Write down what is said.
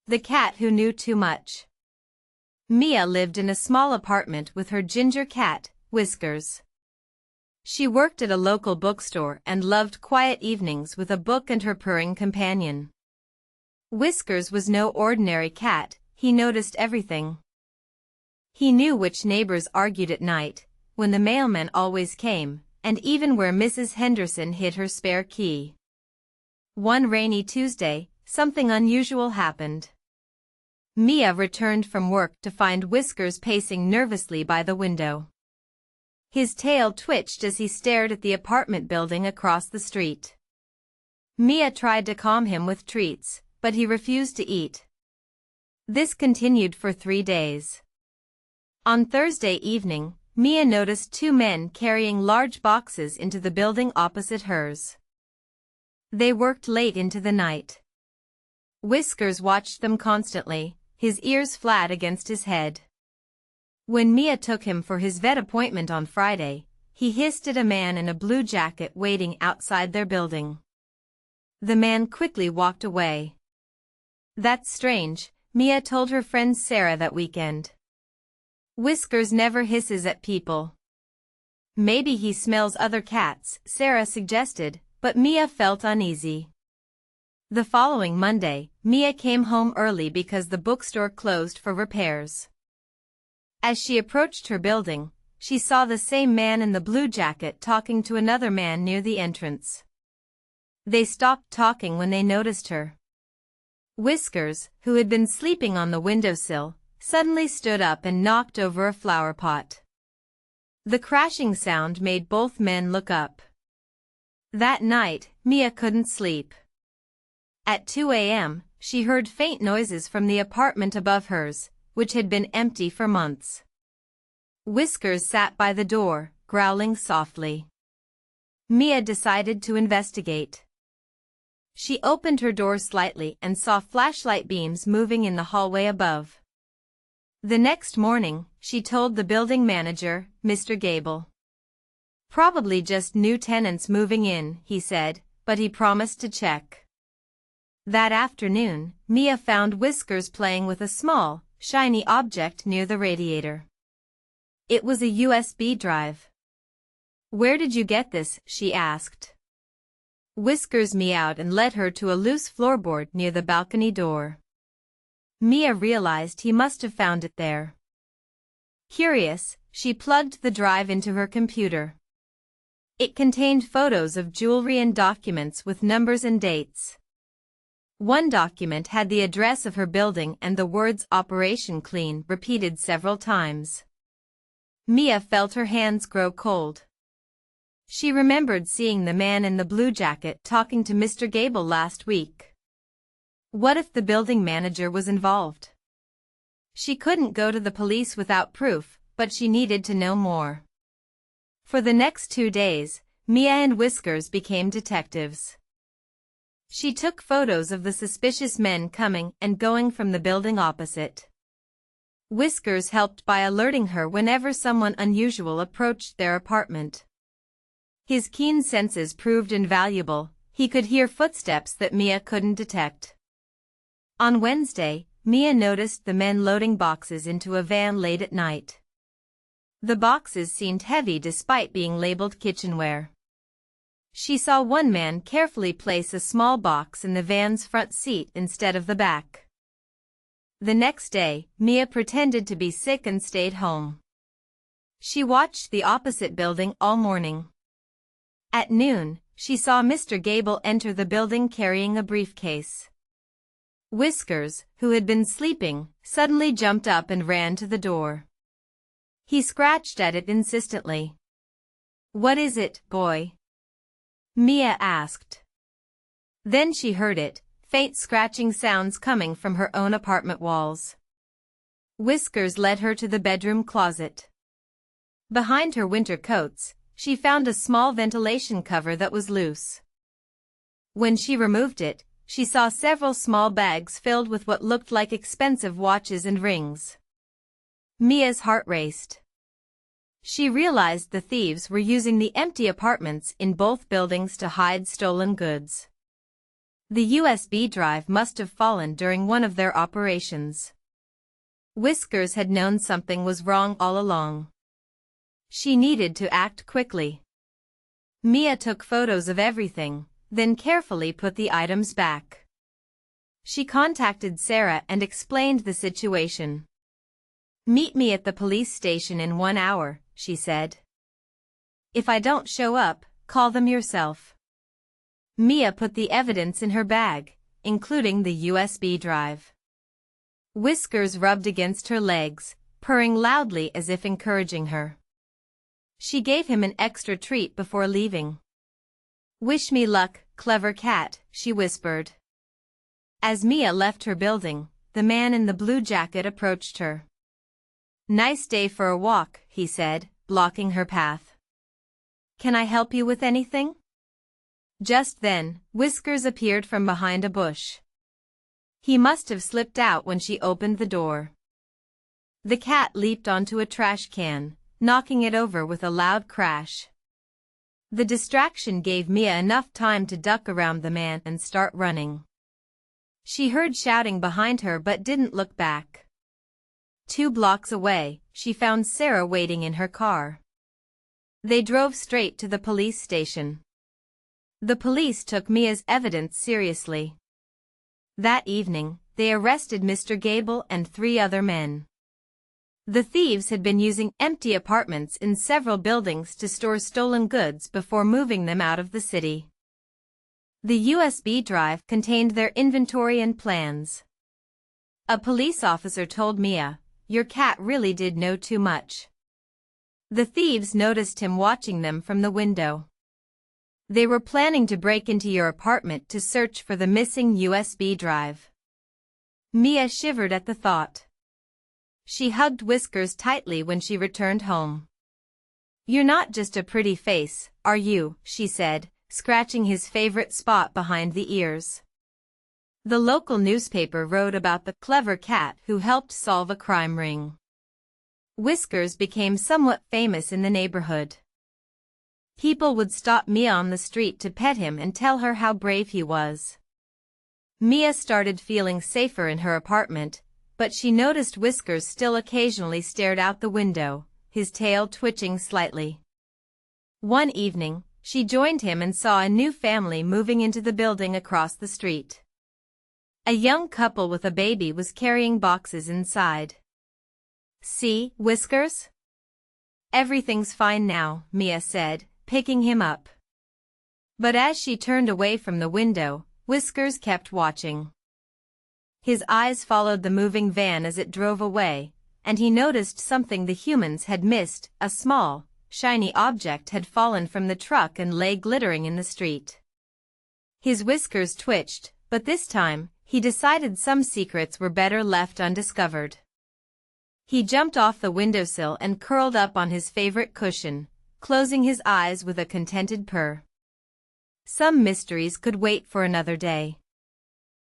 The cat who knew too much. Mia lived in a small apartment with her ginger cat, Whiskers. She worked at a local bookstore and loved quiet evenings with a book and her purring companion. Whiskers was no ordinary cat, he noticed everything. He knew which neighbors argued at night, when the mailman always came, and even where Mrs. Henderson hid her spare key. One rainy Tuesday, something unusual happened. Mia returned from work to find Whiskers pacing nervously by the window. His tail twitched as he stared at the apartment building across the street. Mia tried to calm him with treats, but he refused to eat. This continued for 3 days. On Thursday evening, Mia noticed 2 men carrying large boxes into the building opposite hers. They worked late into the night. Whiskers watched them constantly, his ears flat against his head. When Mia took him for his vet appointment on Friday, he hissed at a man in a blue jacket waiting outside their building. The man quickly walked away. "That's strange," Mia told her friend Sarah that weekend. "Whiskers never hisses at people." "Maybe he smells other cats," Sarah suggested, but Mia felt uneasy. The following Monday, Mia came home early because the bookstore closed for repairs. As she approached her building, she saw the same man in the blue jacket talking to another man near the entrance. They stopped talking when they noticed her. Whiskers, who had been sleeping on the windowsill, suddenly stood up and knocked over a flower pot. The crashing sound made both men look up. That night, Mia couldn't sleep. At 2 a.m., she heard faint noises from the apartment above hers, which had been empty for months. Whiskers sat by the door, growling softly. Mia decided to investigate. She opened her door slightly and saw flashlight beams moving in the hallway above. The next morning, she told the building manager, Mr. Gable. "Probably just new tenants moving in," he said, but he promised to check. That afternoon, Mia found Whiskers playing with a small, shiny object near the radiator. It was a USB drive. "Where did you get this?" she asked. Whiskers meowed and led her to a loose floorboard near the balcony door. Mia realized he must have found it there. Curious, she plugged the drive into her computer. It contained photos of jewelry and documents with numbers and dates. One document had the address of her building and the words "Operation Clean" repeated several times. Mia felt her hands grow cold. She remembered seeing the man in the blue jacket talking to Mr. Gable last week. What if the building manager was involved? She couldn't go to the police without proof, but she needed to know more. For the next 2 days, Mia and Whiskers became detectives. She took photos of the suspicious men coming and going from the building opposite. Whiskers helped by alerting her whenever someone unusual approached their apartment. His keen senses proved invaluable. He could hear footsteps that Mia couldn't detect. On Wednesday, Mia noticed the men loading boxes into a van late at night. The boxes seemed heavy despite being labeled kitchenware. She saw one man carefully place a small box in the van's front seat instead of the back. The next day, Mia pretended to be sick and stayed home. She watched the opposite building all morning. At noon, she saw Mr. Gable enter the building carrying a briefcase. Whiskers, who had been sleeping, suddenly jumped up and ran to the door. He scratched at it insistently. "What is it, boy?" Mia asked. Then she heard it, faint scratching sounds coming from her own apartment walls. Whiskers led her to the bedroom closet. Behind her winter coats, she found a small ventilation cover that was loose. When she removed it, she saw several small bags filled with what looked like expensive watches and rings. Mia's heart raced. She realized the thieves were using the empty apartments in both buildings to hide stolen goods. The USB drive must have fallen during one of their operations. Whiskers had known something was wrong all along. She needed to act quickly. Mia took photos of everything, then carefully put the items back. She contacted Sarah and explained the situation. "Meet me at the police station in 1 hour," she said. "If I don't show up, call them yourself." Mia put the evidence in her bag, including the USB drive. Whiskers rubbed against her legs, purring loudly as if encouraging her. She gave him an extra treat before leaving. "Wish me luck, clever cat," she whispered. As Mia left her building, the man in the blue jacket approached her. "Nice day for a walk," he said, blocking her path. "Can I help you with anything?" Just then, Whiskers appeared from behind a bush. He must have slipped out when she opened the door. The cat leaped onto a trash can, knocking it over with a loud crash. The distraction gave Mia enough time to duck around the man and start running. She heard shouting behind her but didn't look back. 2 blocks away, she found Sarah waiting in her car. They drove straight to the police station. The police took Mia's evidence seriously. That evening, they arrested Mr. Gable and 3 other men. The thieves had been using empty apartments in several buildings to store stolen goods before moving them out of the city. The USB drive contained their inventory and plans. A police officer told Mia, "Your cat really did know too much." The thieves noticed him watching them from the window. They were planning to break into your apartment to search for the missing USB drive. Mia shivered at the thought. She hugged Whiskers tightly when she returned home. "You're not just a pretty face, are you?" she said, scratching his favorite spot behind the ears. The local newspaper wrote about the clever cat who helped solve a crime ring. Whiskers became somewhat famous in the neighborhood. People would stop Mia on the street to pet him and tell her how brave he was. Mia started feeling safer in her apartment, but she noticed Whiskers still occasionally stared out the window, his tail twitching slightly. One evening, she joined him and saw a new family moving into the building across the street. A young couple with a baby was carrying boxes inside. "See, Whiskers? Everything's fine now," Mia said, picking him up. But as she turned away from the window, Whiskers kept watching. His eyes followed the moving van as it drove away, and he noticed something the humans had missed. A small, shiny object had fallen from the truck and lay glittering in the street. His whiskers twitched, but this time, he decided some secrets were better left undiscovered. He jumped off the windowsill and curled up on his favorite cushion, closing his eyes with a contented purr. Some mysteries could wait for another day.